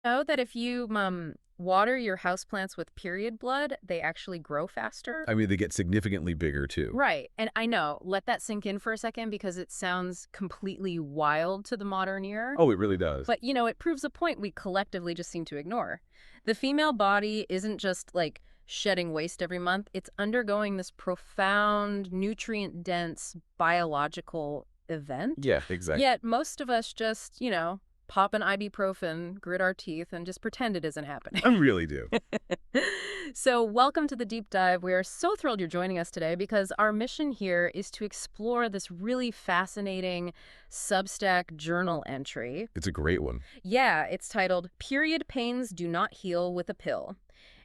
Know that if you water your houseplants with period blood, they actually grow faster? I mean, they get significantly bigger too. Right. And I know, let that sink in for a second because it sounds completely wild to the modern ear. Oh, it really does. But, it proves a point we collectively just seem to ignore. The female body isn't just like shedding waste every month. It's undergoing this profound, nutrient-dense biological event. Yeah, exactly. Yet most of us just, pop an ibuprofen, grit our teeth, and just pretend it isn't happening. I really do. So welcome to the deep dive. We are so thrilled you're joining us today because our mission here is to explore this really fascinating Substack journal entry. It's a great one. Yeah, it's titled Period Pains Do Not Heal with a Pill.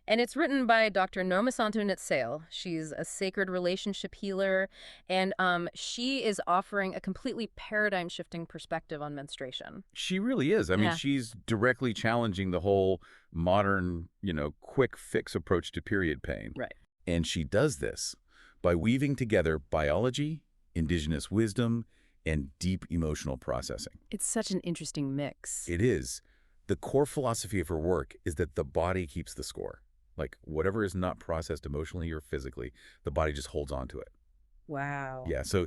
And it's written by Dr. Nomasanto Nitsale. She's a sacred relationship healer, and she is offering a completely paradigm-shifting perspective on menstruation. She really is. I mean, Yeah. she's directly challenging the whole modern, quick fix approach to period pain. Right. And she does this by weaving together biology, indigenous wisdom, and deep emotional processing. It's such an interesting mix. It is. The core philosophy of her work is that the body keeps the score. Like, whatever is not processed emotionally or physically, the body just holds on to it. Wow. Yeah, so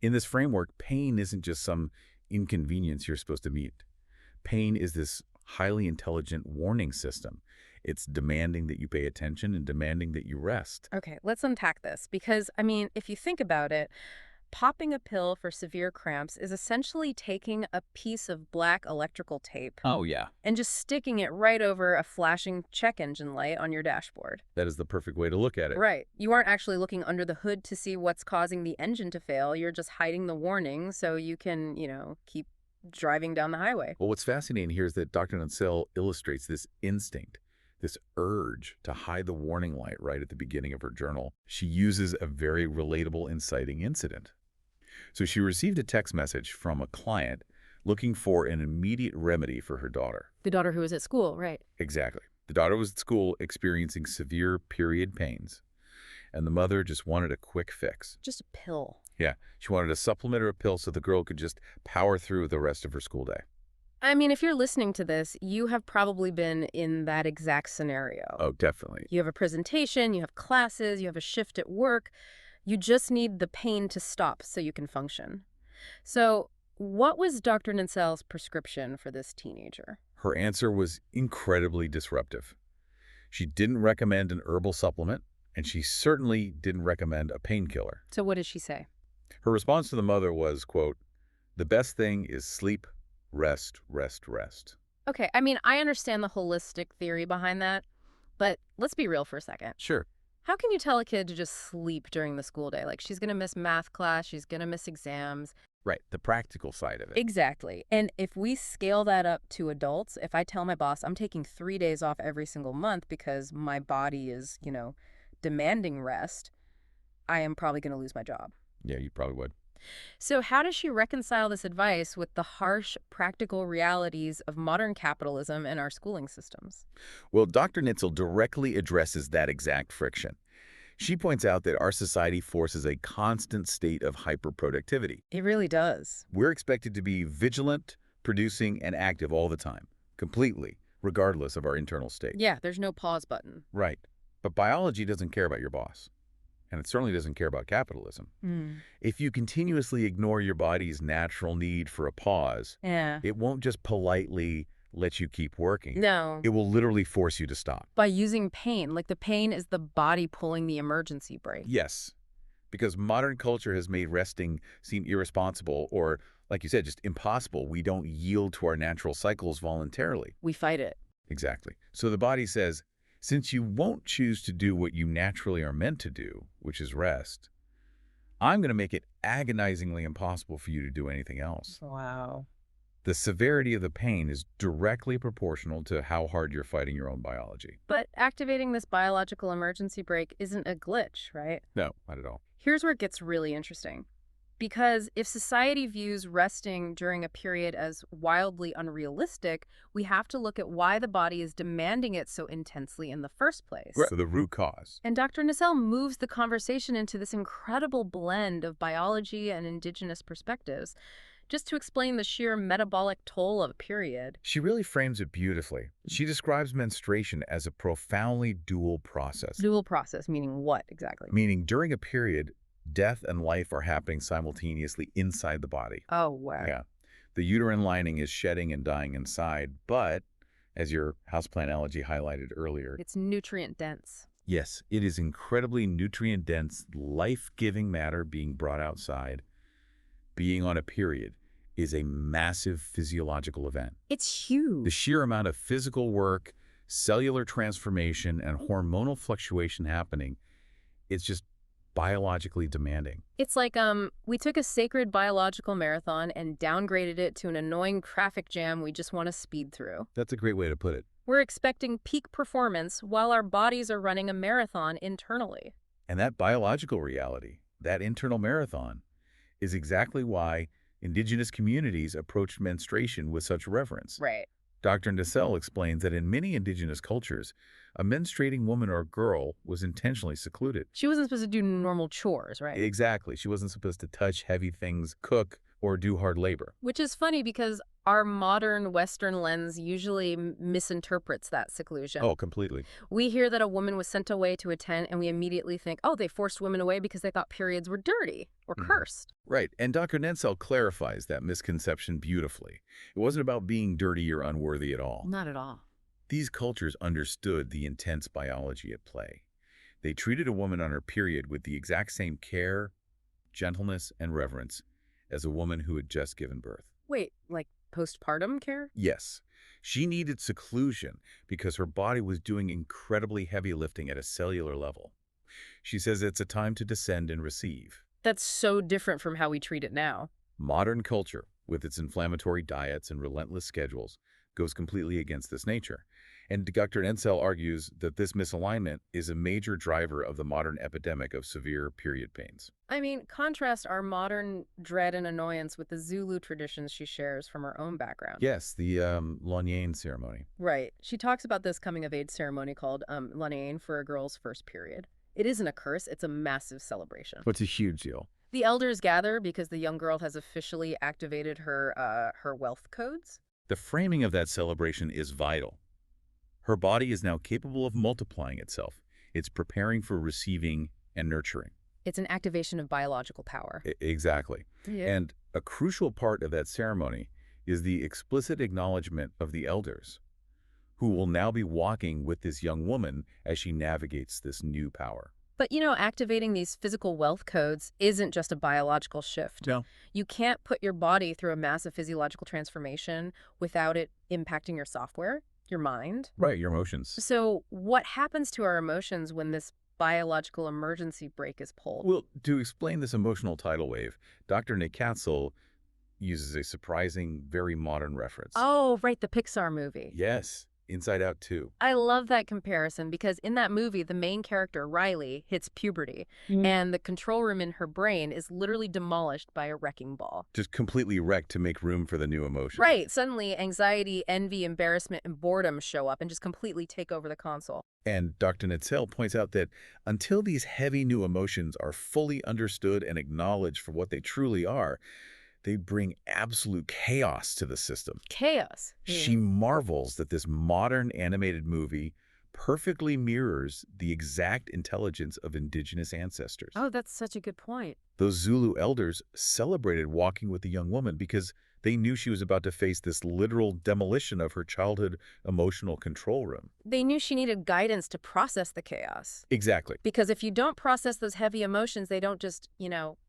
in this framework, pain isn't just some inconvenience you're supposed to meet. Pain is this highly intelligent warning system. It's demanding that you pay attention and demanding that you rest. Okay, let's unpack this because, if you think about it, popping a pill for severe cramps is essentially taking a piece of black electrical tape Oh, yeah. and just sticking it right over a flashing check engine light on your dashboard. That is the perfect way to look at it. Right. You aren't actually looking under the hood to see what's causing the engine to fail. You're just hiding the warning so you can, keep driving down the highway. Well, what's fascinating here is that Dr. Nussel illustrates this instinct, this urge to hide the warning light right at the beginning of her journal. She uses a very relatable, inciting incident. So she received a text message from a client looking for an immediate remedy for her daughter. The daughter who was at school, right? Exactly. The daughter was at school experiencing severe period pains, and the mother just wanted a quick fix. Just a pill. Yeah, she wanted a supplement or a pill so the girl could just power through the rest of her school day. If you're listening to this, you have probably been in that exact scenario. Oh, definitely. You have a presentation, you have classes, you have a shift at work. You just need the pain to stop so you can function. So what was Dr. Ninsel's prescription for this teenager? Her answer was incredibly disruptive. She didn't recommend an herbal supplement, and she certainly didn't recommend a painkiller. So what did she say? Her response to the mother was, quote, "The best thing is sleep, rest, rest, rest." Okay, I understand the holistic theory behind that, but let's be real for a second. Sure. How can you tell a kid to just sleep during the school day? Like, she's going to miss math class, she's going to miss exams. Right, the practical side of it. Exactly. And if we scale that up to adults, if I tell my boss I'm taking 3 days off every single month because my body is, demanding rest, I am probably going to lose my job. Yeah, you probably would. So how does she reconcile this advice with the harsh, practical realities of modern capitalism and our schooling systems? Well, Dr. Nitzel directly addresses that exact friction. She points out that our society forces a constant state of hyperproductivity. It really does. We're expected to be vigilant, producing, and active all the time, completely, regardless of our internal state. Yeah, there's no pause button. Right. But biology doesn't care about your boss. And it certainly doesn't care about capitalism. If you continuously ignore your body's natural need for a pause, Yeah. it won't just politely let you keep working. No. It will literally force you to stop. By using pain, like the pain is the body pulling the emergency brake. Yes, because modern culture has made resting seem irresponsible or, like you said, just impossible. We don't yield to our natural cycles voluntarily. We fight it. Exactly. So the body says, since you won't choose to do what you naturally are meant to do, which is rest, I'm going to make it agonizingly impossible for you to do anything else. Wow. The severity of the pain is directly proportional to how hard you're fighting your own biology. But activating this biological emergency brake isn't a glitch, right? No, not at all. Here's where it gets really interesting. Because if society views resting during a period as wildly unrealistic, we have to look at why the body is demanding it so intensely in the first place. Right. So the root cause. And Dr. Nissel moves the conversation into this incredible blend of biology and indigenous perspectives. just to explain the sheer metabolic toll of a period. She really frames it beautifully. She describes menstruation as a profoundly dual process, Dual process, meaning what exactly? meaning during a period, death and life are happening simultaneously inside the body. Oh, wow. Yeah. The uterine lining is shedding and dying inside, but, as your houseplant analogy highlighted earlier, It's nutrient dense. yes, it is incredibly nutrient-dense, life-giving matter being brought outside. Being on a period is a massive physiological event. It's The huge. sheer amount of physical work, cellular transformation, and hormonal fluctuation happening, it's just biologically demanding. It's like we took a sacred biological marathon and downgraded it to an annoying traffic jam we just want to speed through. That's a great way to put it. We're expecting peak performance while our bodies are running a marathon internally. And that biological reality, that internal marathon, is exactly why Indigenous communities approach menstruation with such reverence. Right. Dr. Nacelle explains that in many Indigenous cultures, a menstruating woman or girl was intentionally secluded. She wasn't supposed to do normal chores, right? Exactly. She wasn't supposed to touch heavy things, cook, or do hard labor. Which is funny because our modern Western lens usually misinterprets that seclusion. Oh, completely. We hear that a woman was sent away to a tent and we immediately think, oh, they forced women away because they thought periods were dirty or cursed. Right. And Dr. Nensel clarifies that misconception beautifully. It wasn't about being dirty or unworthy at all. Not at all. These cultures understood the intense biology at play. They treated a woman on her period with the exact same care, gentleness, and reverence as a woman who had just given birth. Wait, like postpartum care? Yes, she needed seclusion because her body was doing incredibly heavy lifting at a cellular level. She says it's a time to descend and receive. That's so different from how we treat it now. Modern culture, with its inflammatory diets and relentless schedules, goes completely against this nature. And Dr. Ensel argues that this misalignment is a major driver of the modern epidemic of severe period pains. I mean, contrast our modern dread and annoyance with the Zulu traditions she shares from her own background. Yes, the Lanyane ceremony. Right. She talks about this coming-of-age ceremony called Lanyane for a girl's first period. It isn't a curse, it's a massive celebration. What's a huge deal? The elders gather because the young girl has officially activated her wealth codes. The framing of that celebration is vital. Her body is now capable of multiplying itself. It's preparing for receiving and nurturing. It's an activation of biological power. Exactly. Yeah. And a crucial part of that ceremony is the explicit acknowledgement of the elders, who will now be walking with this young woman as she navigates this new power. But, you know, activating these physical wealth codes isn't just a biological shift. No. You can't put your body through a massive physiological transformation without it impacting your software, your mind. Right, your emotions. So what happens to our emotions when this biological emergency brake is pulled? Well, to explain this emotional tidal wave, Dr. Nick Katzel uses a surprising, very modern reference. Oh, right, the Pixar movie. Yes, Inside Out 2. I love that comparison because in that movie, the main character, Riley, hits puberty, and the control room in her brain is literally demolished by a wrecking ball. Just completely wrecked to make room for the new emotion. Right. Suddenly, anxiety, envy, embarrassment, and boredom show up and just completely take over the console. And Dr. Nitzel points out that until these heavy new emotions are fully understood and acknowledged for what they truly are, they bring absolute chaos to the system. Chaos. She marvels that this modern animated movie perfectly mirrors the exact intelligence of Indigenous ancestors. Oh, that's such a good point. Those Zulu elders celebrated walking with the young woman because they knew she was about to face this literal demolition of her childhood emotional control room. They knew she needed guidance to process the chaos. Exactly. Because if you don't process those heavy emotions, they don't just,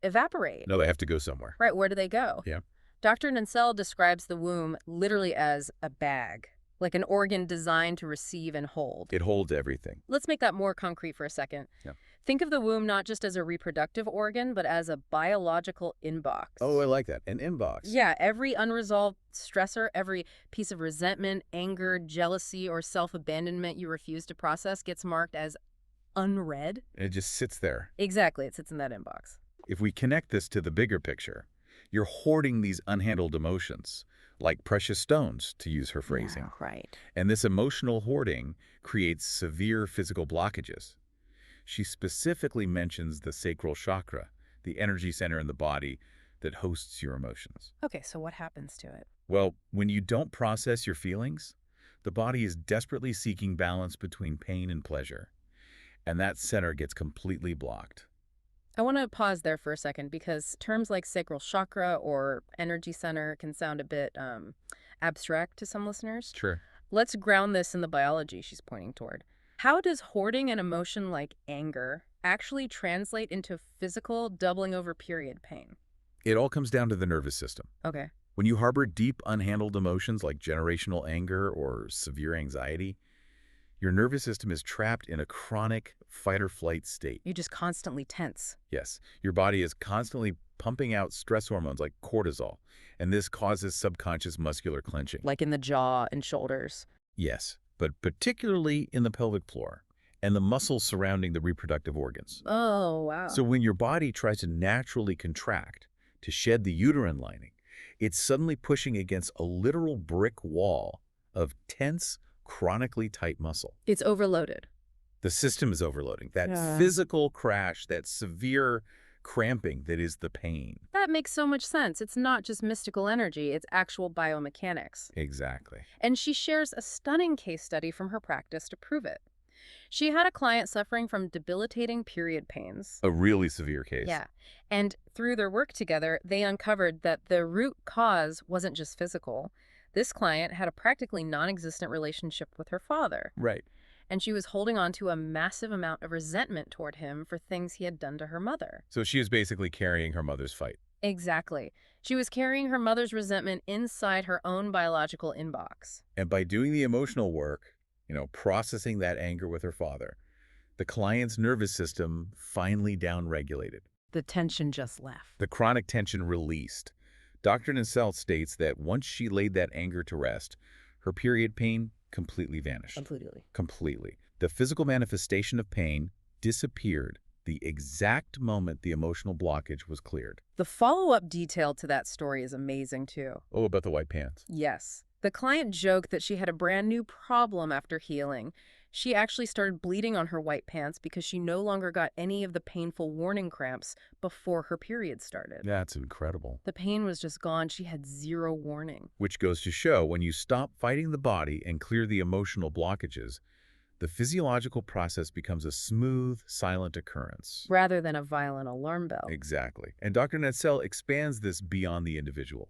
evaporate. No, they have to go somewhere. Right, where do they go? Yeah. Dr. Nansel describes the womb literally as a bag, like an organ designed to receive and hold. It holds everything. Let's make that more concrete for a second. Yeah. Think of the womb not just as a reproductive organ, but as a biological inbox. Oh, I like that. An inbox. Yeah, every unresolved stressor, every piece of resentment, anger, jealousy, or self-abandonment you refuse to process gets marked as unread. And it just sits there. Exactly, it sits in that inbox. If we connect this to the bigger picture, you're hoarding these unhandled emotions, like precious stones, to use her phrasing. Yeah, right. And this emotional hoarding creates severe physical blockages. She specifically mentions the sacral chakra, the energy center in the body, that hosts your emotions. Okay, so what happens to it? Well, when you don't process your feelings, the body is desperately seeking balance between pain and pleasure, and that center gets completely blocked. I want to pause there for a second because terms like sacral chakra or energy center can sound a bit abstract to some listeners. Sure. Let's ground this in the biology she's pointing toward. How does hoarding an emotion like anger actually translate into physical doubling over period pain? It all comes down to the nervous system. Okay. When you harbor deep, unhandled emotions like generational anger or severe anxiety, your nervous system is trapped in a chronic fight-or-flight state. You just constantly tense. Yes, your body is constantly pumping out stress hormones like cortisol, and this causes subconscious muscular clenching. Like in the jaw and shoulders. Yes, but particularly in the pelvic floor and the muscles surrounding the reproductive organs. Oh, wow. So when your body tries to naturally contract to shed the uterine lining, it's suddenly pushing against a literal brick wall of tense, chronically tight muscle. It's overloaded. The system is overloading. That Yeah. physical crash, that severe cramping that is the pain. That makes so much sense. It's not just mystical energy, it's actual biomechanics. Exactly. And she shares a stunning case study from her practice to prove it. She had a client suffering from debilitating period pains. A really severe case. Yeah. And through their work together, they uncovered that the root cause wasn't just physical. This client had a practically non-existent relationship with her father, Right. and she was holding on to a massive amount of resentment toward him for things he had done to her mother. So she is basically carrying her mother's fight. Exactly. She was carrying her mother's resentment inside her own biological inbox. And by doing the emotional work, processing that anger with her father, the client's nervous system finally downregulated. The tension just left. The chronic tension released. Dr. Nacelle states that once she laid that anger to rest, her period pain completely vanished. Completely. Completely. The physical manifestation of pain disappeared the exact moment the emotional blockage was cleared. The follow-up detail to that story is amazing, too. Oh, about the white pants. Yes. The client joked that she had a brand new problem after healing. She actually started bleeding on her white pants because she no longer got any of the painful warning cramps before her period started. That's incredible. The pain was just gone. She had zero warning. Which goes to show when you stop fighting the body and clear the emotional blockages, the physiological process becomes a smooth, silent occurrence. Rather than a violent alarm bell. Exactly. And Dr. Nacelle expands this beyond the individual.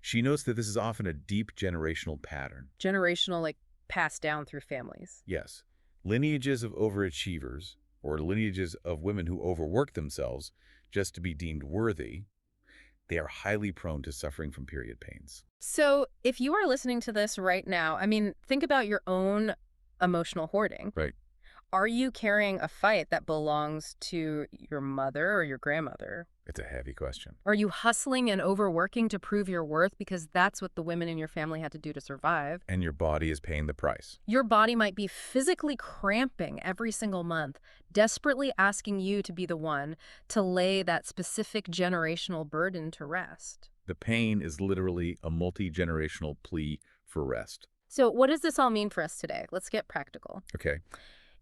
She notes that this is often a deep generational pattern. Generational, like passed down through families. Yes. Lineages of overachievers, or lineages of women who overwork themselves just to be deemed worthy, they are highly prone to suffering from period pains. So if you are listening to this right now, think about your own emotional hoarding. Right. Are you carrying a fight that belongs to your mother or your grandmother? It's a heavy question. Are you hustling and overworking to prove your worth because that's what the women in your family had to do to survive? And your body is paying the price. Your body might be physically cramping every single month, desperately asking you to be the one to lay that specific generational burden to rest. The pain is literally a multi-generational plea for rest. So what does this all mean for us today? Let's get practical. Okay.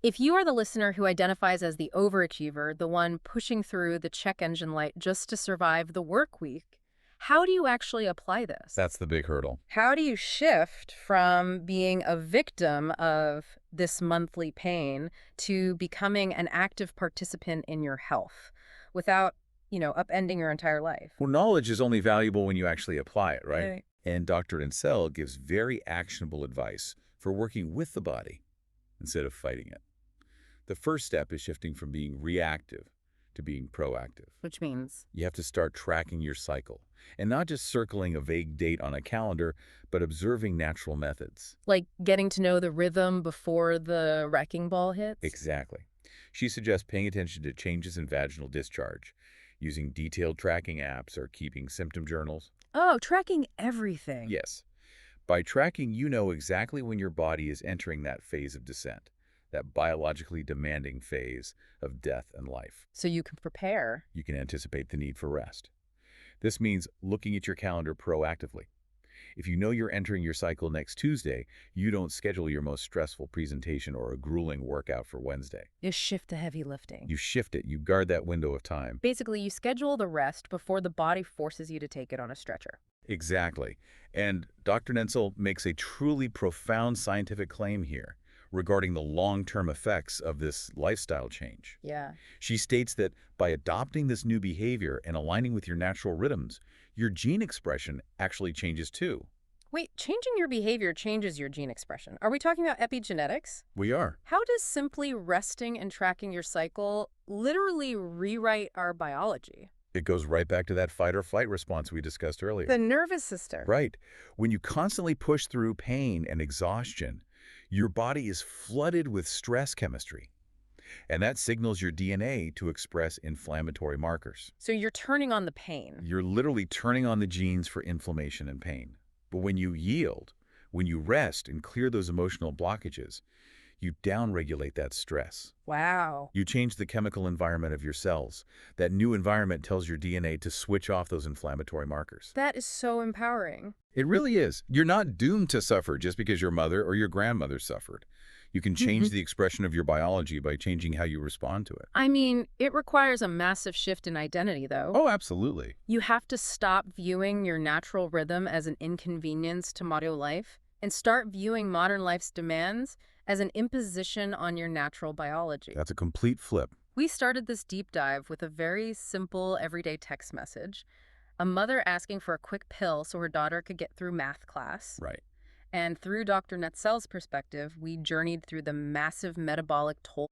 If you are the listener who identifies as the overachiever, the one pushing through the check engine light just to survive the work week, how do you actually apply this? That's the big hurdle. How do you shift from being a victim of this monthly pain to becoming an active participant in your health without, upending your entire life? Well, knowledge is only valuable when you actually apply it, right? Right. And Dr. Nacelle gives very actionable advice for working with the body instead of fighting it. The first step is shifting from being reactive to being proactive. Which means? You have to start tracking your cycle, and not just circling a vague date on a calendar, but observing natural methods. Like getting to know the rhythm before the wrecking ball hits? Exactly. She suggests paying attention to changes in vaginal discharge, using detailed tracking apps or keeping symptom journals. Oh, tracking everything. Yes. By tracking, you know exactly when your body is entering that phase of descent, that biologically demanding phase of death and life. So you can prepare. You can anticipate the need for rest. This means looking at your calendar proactively. If you know you're entering your cycle next Tuesday, you don't schedule your most stressful presentation or a grueling workout for Wednesday. You shift the heavy lifting. You shift it, you guard that window of time. Basically, you schedule the rest before the body forces you to take it on a stretcher. Exactly. And Dr. Nensel makes a truly profound scientific claim here regarding the long-term effects of this lifestyle change. Yeah. She states that by adopting this new behavior and aligning with your natural rhythms, your gene expression actually changes too. Wait, changing your behavior changes your gene expression. Are we talking about epigenetics? We are. How does simply resting and tracking your cycle literally rewrite our biology? It goes right back to that fight or flight response we discussed earlier. The nervous system. Right. When you constantly push through pain and exhaustion, your body is flooded with stress chemistry. And that signals your DNA to express inflammatory markers. So you're turning on the pain. You're literally turning on the genes for inflammation and pain. But when you yield, when you rest and clear those emotional blockages, you downregulate that stress. Wow. You change the chemical environment of your cells. That new environment tells your DNA to switch off those inflammatory markers. That is so empowering. It really is. You're not doomed to suffer just because your mother or your grandmother suffered. You can change the expression of your biology by changing how you respond to it. I mean, it requires a massive shift in identity, though. Oh, absolutely. You have to stop viewing your natural rhythm as an inconvenience to modern life and start viewing modern life's demands as an imposition on your natural biology. That's a complete flip. We started this deep dive with a very simple, everyday text message. A mother asking for a quick pill so her daughter could get through math class. Right. And through Dr. Netzel's perspective, we journeyed through the massive metabolic toll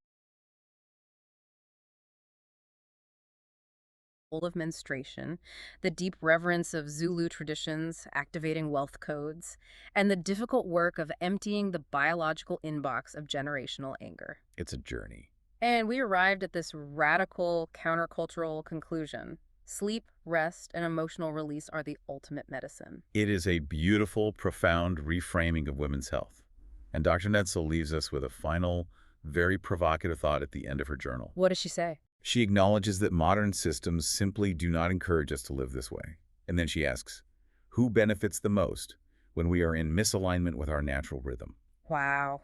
of menstruation, the deep reverence of Zulu traditions, activating wealth codes, and the difficult work of emptying the biological inbox of generational anger. It's a journey. And we arrived at this radical countercultural conclusion. Sleep, rest, and emotional release are the ultimate medicine. It is a beautiful, profound reframing of women's health. And Dr. Netzel leaves us with a final, very provocative thought at the end of her journal. What does she say? She acknowledges that modern systems simply do not encourage us to live this way. And then she asks, who benefits the most when we are in misalignment with our natural rhythm? Wow.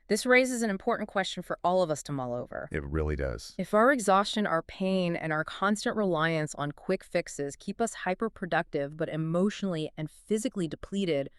This raises an important question for all of us to mull over. It really does. If our exhaustion, our pain, and our constant reliance on quick fixes keep us hyperproductive but emotionally and physically depleted,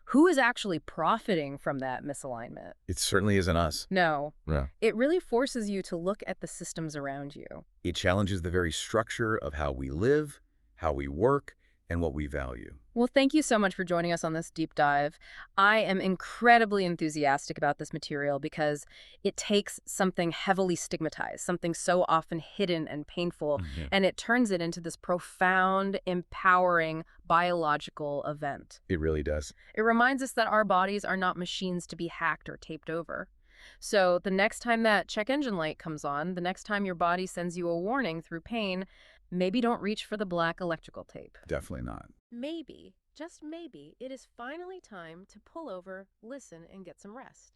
who is actually profiting from that misalignment? It certainly isn't us. No. Yeah. It really forces you to look at the systems around you. It challenges the very structure of how we live, how we work, and what we value. Well, thank you so much for joining us on this deep dive. I am incredibly enthusiastic about this material because it takes something heavily stigmatized, something so often hidden and painful, and it turns it into this profound, empowering biological event. It really does. It reminds us that our bodies are not machines to be hacked or taped over. So the next time that check engine light comes on, the next time your body sends you a warning through pain, maybe don't reach for the black electrical tape. Definitely not. Maybe, just maybe, it is finally time to pull over, listen, and get some rest.